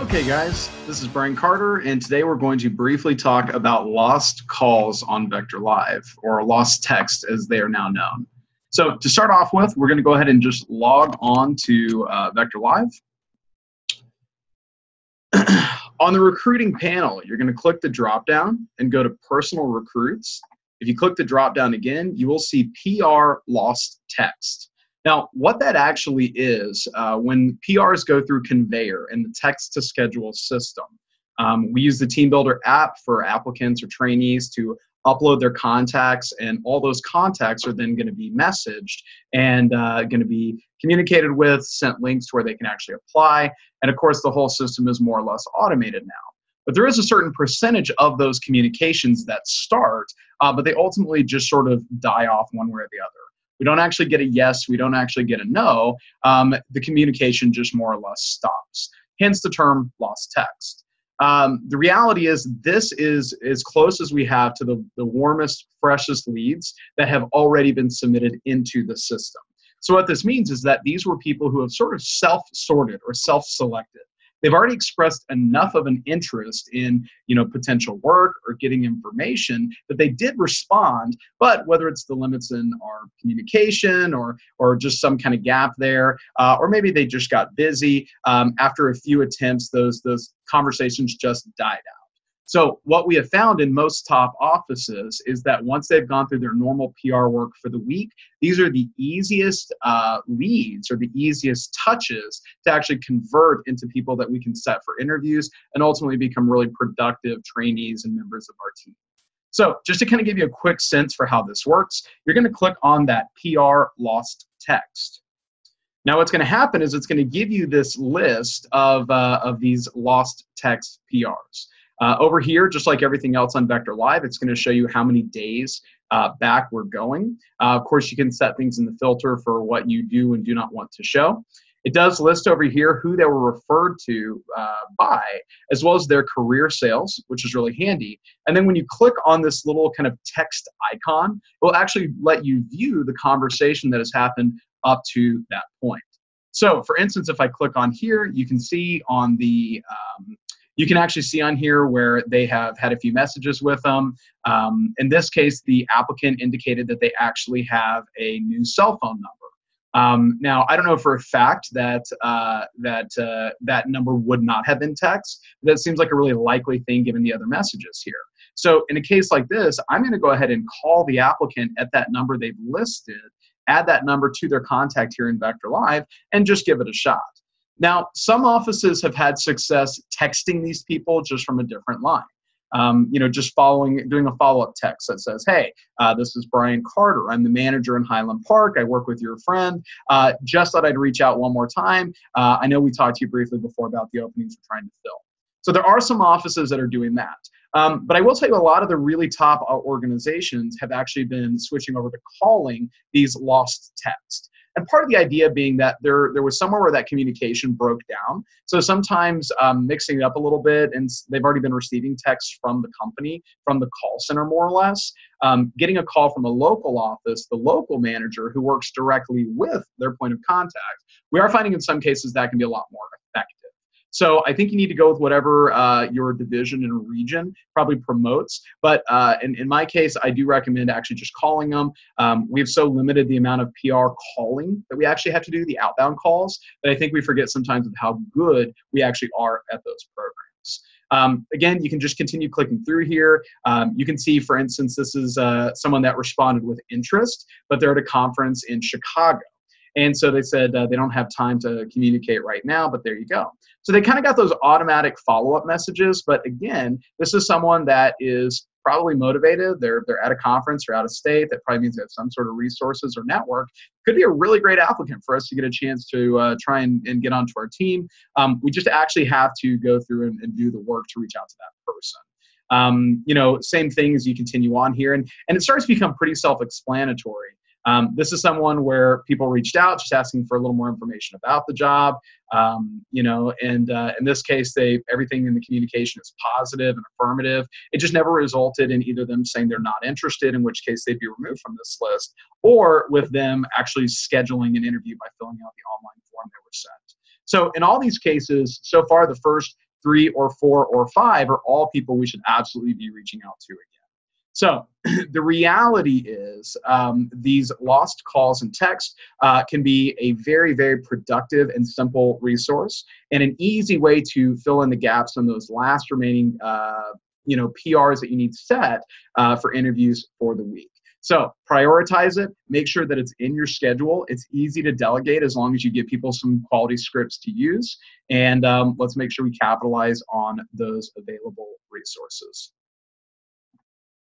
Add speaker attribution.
Speaker 1: Okay, guys, this is Brian Carter, and today we're going to briefly talk about lost calls on Vector Live, or lost text as they are now known. So to start off with, we're going to go ahead and just log on to Vector Live. On the recruiting panel, you're going to click the drop-down and go to Personal Recruits. If you click the drop-down again, you will see PR lost text. Now, what that actually is, when PRs go through Conveyor and the text-to-schedule system, we use the Team Builder app for applicants or trainees to upload their contacts, and all those contacts are then going to be messaged and going to be communicated with, sent links to where they can actually apply, and of course the whole system is more or less automated now. But there is a certain percentage of those communications that start, but they ultimately just sort of die off one way or the other. We don't actually get a yes, we don't actually get a no. The communication just more or less stops. Hence the term lost text. The reality is this is as close as we have to the warmest, freshest leads that have already been submitted into the system. So what this means is that these were people who have sort of self-sorted or self-selected. They've already expressed enough of an interest in, potential work or getting information that they did respond, but whether it's the limits in our communication or just some kind of gap there, or maybe they just got busy, after a few attempts, those conversations just died out. So what we have found in most top offices is that once they've gone through their normal PR work for the week, these are the easiest leads or the easiest touches to actually convert into people that we can set for interviews and ultimately become really productive trainees and members of our team. So just to kind of give you a quick sense for how this works, you're going to click on that PR lost text. Now what's going to happen is it's going to give you this list of these lost text PRs. Over here, just like everything else on Vector Live, it's going to show you how many days back we're going. Of course, you can set things in the filter for what you do and do not want to show. It does list over here who they were referred to by, as well as their career sales, which is really handy. And then when you click on this little kind of text icon, it will actually let you view the conversation that has happened up to that point. So for instance, if I click on here, you can see on the you can actually see on here where they have had a few messages with them. In this case, the applicant indicated that they actually have a new cell phone number. Now, I don't know for a fact that that number would not have been text. That seems like a really likely thing given the other messages here. So in a case like this, I'm going to go ahead and call the applicant at that number they've listed, add that number to their contact here in Vector Live, and just give it a shot. Now, some offices have had success texting these people just from a different line. Just doing a follow-up text that says, hey, this is Brian Carter. I'm the manager in Highland Park. I work with your friend. Just thought I'd reach out one more time. I know we talked to you briefly before about the openings we're trying to fill. So there are some offices that are doing that. But I will tell you, a lot of the really top organizations have actually been switching over to calling these lost texts. And part of the idea being that there was somewhere where that communication broke down. So sometimes mixing it up a little bit, and they've already been receiving texts from the company, from the call center more or less. Getting a call from a local office, the local manager who works directly with their point of contact, we are finding in some cases that can be a lot more effective. So I think you need to go with whatever your division and region probably promotes. But in my case, I do recommend actually just calling them. We've so limited the amount of PR calling that we actually have to do, the outbound calls, that I think we forget sometimes of how good we actually are at those programs. Again, you can just continue clicking through here. You can see, for instance, this is someone that responded with interest, but they're at a conference in Chicago. And so they said they don't have time to communicate right now, but there you go. So they kind of got those automatic follow-up messages. But again, this is someone that is probably motivated. They're at a conference or out of state. That probably means they have some sort of resources or network. Could be a really great applicant for us to get a chance to try and get onto our team. We just actually have to go through and do the work to reach out to that person. Same thing as you continue on here. And it starts to become pretty self-explanatory. This is someone where people reached out just asking for a little more information about the job, and in this case, everything in the communication is positive and affirmative. It just never resulted in either them saying they're not interested, in which case they'd be removed from this list, or with them actually scheduling an interview by filling out the online form they were sent. So in all these cases, so far, the first 3 or 4 or 5 are all people we should absolutely be reaching out to again. So the reality is these lost calls and texts can be a very, very productive and simple resource and an easy way to fill in the gaps on those last remaining PRs that you need set for interviews for the week. So prioritize it, make sure that it's in your schedule. It's easy to delegate as long as you give people some quality scripts to use. And let's make sure we capitalize on those available resources.